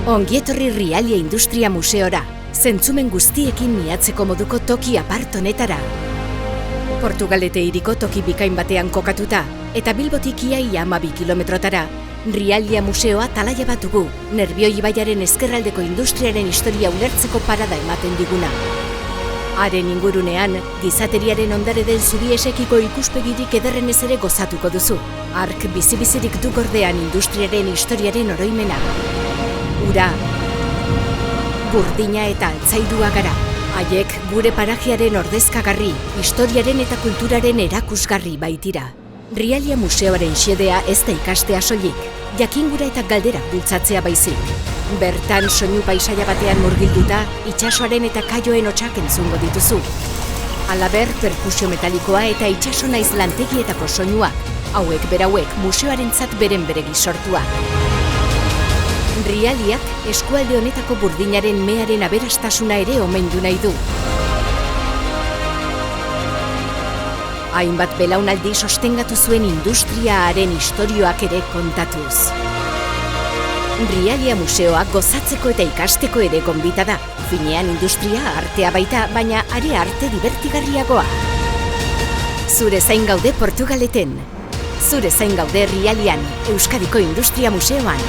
Ongietorri Rialia Industria Museora, zentzumen guztiekin miatzeko moduko toki apart honetara. Portugalete hiriko toki bikain batean kokatuta, eta Bilbotik ia 12 kilometrotara, Rialia Museoa talaia bat dugu, Nerbioi ibaiaren ezkerraldeko industriaren historia ulertzeko parada ematen diguna. Haren ingurunean, gizateriaren ondare den zubiesekiko ikuspegirik ederrenez ere gozatuko duzu. Ark bizi-bizirik du gordean industriaren historiaren oroimena. Ura, burdina eta altzairua gara. Haiek gure parajearen ordezkagarri, historiaren eta kulturaren erakusgarri baitira. Rialia Museoaren xedea ez da ikastea soilik, jakingura eta galderak bultzatzea baizik. Bertan soinu paisaia batean murgilduta, itsasoaren eta kaioen hotsak entzungo dituzu. Halaber, perkusio metalikoa eta itsaso naiz lantegietako soinuak, hauek berauek museoarentzat beren beregi sortua. Rialiak eskualde honetako burdinaren mearen aberastasuna ere omendu nahi du. Hainbat belaunaldi sostengatu zuen industriaaren istorioak ere kontatuz. Rialia Museoa gozatzeko eta ikasteko ere gonbita da. Finean industria artea baita, baina are arte dibertigarriagoa. Zure zain gaude Portugaleten. Zure zain gaude Rialian, Euskadiko Industria Museoan.